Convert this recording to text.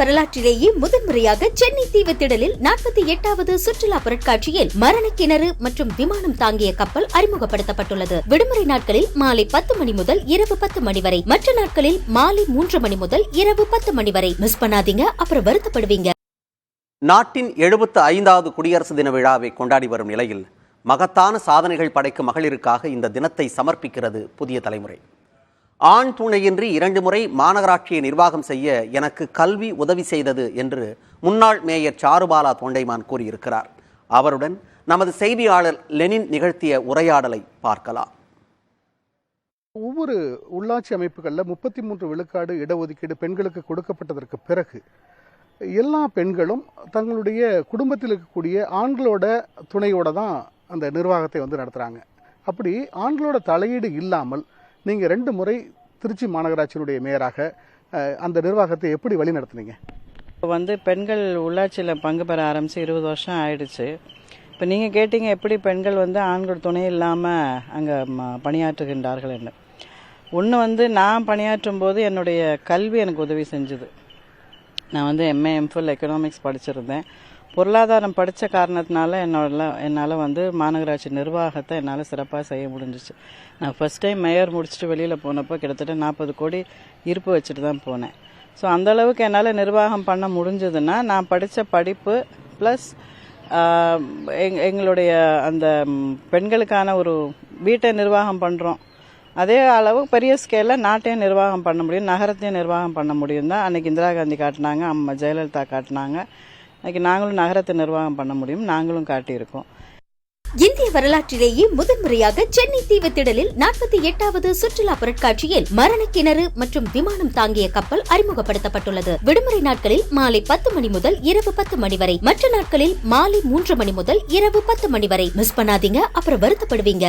வரலாற்றிலேயே முதன்முறையாக சென்னை தீவுத்திடலில் 48வது சுற்றுலா பொருட்காட்சியில் மரண கிணறு மற்றும் விமானம் தாங்கிய கப்பல் அறிமுகப்படுத்தப்பட்டுள்ளது. விடுமுறை நாட்களில் மாலை 10 மணி முதல் இரவு 10 மணி வரை, மற்ற நாட்களில் மாலை 3 மணி முதல் இரவு 10 மணி வரை. மிஸ் பண்ணாதீங்க, அப்புறம் வருத்தப்படுவீங்க. நாட்டின் 75வது குடியரசு தின விழாவை கொண்டாடி வரும் நிலையில் மகத்தான சாதனைகள் படைக்கும் மகளிருக்காக இந்த தினத்தை சமர்ப்பிக்கிறது புதிய தலைமுறை. ஆண் துணையின்றி 2 முறை மாநகராட்சியை நிர்வாகம் செய்ய எனக்கு கல்வி உதவி செய்தது என்று முன்னாள் மேயர் சாருபாலா தொண்டைமான் கூறியிருக்கிறார். அவருடன் நமது செய்தியாளர் லெனின் நிகழ்த்திய உரையாடலை பார்க்கலாம். ஒவ்வொரு உள்ளாட்சி அமைப்புகளில் 33 விழுக்காடு இடஒதுக்கீடு பெண்களுக்கு கொடுக்கப்பட்டதற்கு பிறகு எல்லா பெண்களும் தங்களுடைய குடும்பத்தில் இருக்கக்கூடிய ஆண்களோட துணையோட தான் அந்த நிர்வாகத்தை நடத்துகிறாங்க. அப்படி ஆண்களோட தலையீடு இல்லாமல் நீங்கள் 2 முறை திருச்சி மாநகராட்சியினுடைய மேயராக அந்த நிர்வாகத்தை எப்படி வழி நடத்துனீங்க? இப்போ பெண்கள் உள்ளாட்சியில் பங்கு பெற ஆரம்பித்து 20 வருஷம் ஆயிடுச்சு. இப்போ நீங்கள் கேட்டீங்க எப்படி பெண்கள் ஆண்கள் துணை இல்லாமல் அங்கே பணியாற்றுகின்றார்கள் என்று. ஒன்று நான் பணியாற்றும் போது என்னுடைய கல்வி எனக்கு உதவி செஞ்சுது. நான் MA MPhil எக்கனாமிக்ஸ் படிச்சிருந்தேன். பொருளாதாரம் படித்த காரணத்தினால என்னால் மாநகராட்சி நிர்வாகத்தை என்னால் சிறப்பாக செய்ய முடிஞ்சிச்சு. நான் ஃபர்ஸ்ட் டைம் மேயர் முடிச்சுட்டு வெளியில் போனப்போ கிட்டத்தட்ட 40 கோடி இருப்பு வச்சுட்டு தான் போனேன். ஸோ அந்தளவுக்கு என்னால் நிர்வாகம் பண்ண முடிஞ்சதுன்னா நான் படித்த படிப்பு ப்ளஸ் எங்களுடைய அந்த பெண்களுக்கான ஒரு வீட்டை நிர்வாகம் பண்ணுறோம், அதே அளவு பெரிய ஸ்கேலில் நாட்டையும் நிர்வாகம் பண்ண முடியும், நகரத்தையும் நிர்வாகம் பண்ண முடியும் தான் அன்றைக்கி இந்திரா காந்தி காட்டினாங்க, அம்மா ஜெயலலிதா காட்டினாங்க. இன்னைக்கு நாங்களும் நகரத்தை நிர்வாகம் பண்ண முடியும், நாங்களும் காட்டியிருக்கோம். இந்திய வரலாற்றிலேயே முதன்முறையாக சென்னை தீவுத்திடலில் 48வது சுற்றுலா பொருட்காட்சியில் மரண கிணறு மற்றும் விமானம் தாங்கிய கப்பல் அறிமுகப்படுத்தப்பட்டுள்ளது. விடுமுறை நாட்களில் மாலை 10 மணி முதல் இரவு 10 மணி வரை, மற்ற நாட்களில் மாலை 3 மணி முதல் இரவு 10 மணி வரை. மிஸ் பண்ணாதீங்க, அப்புறம் வருத்தப்படுவீங்க.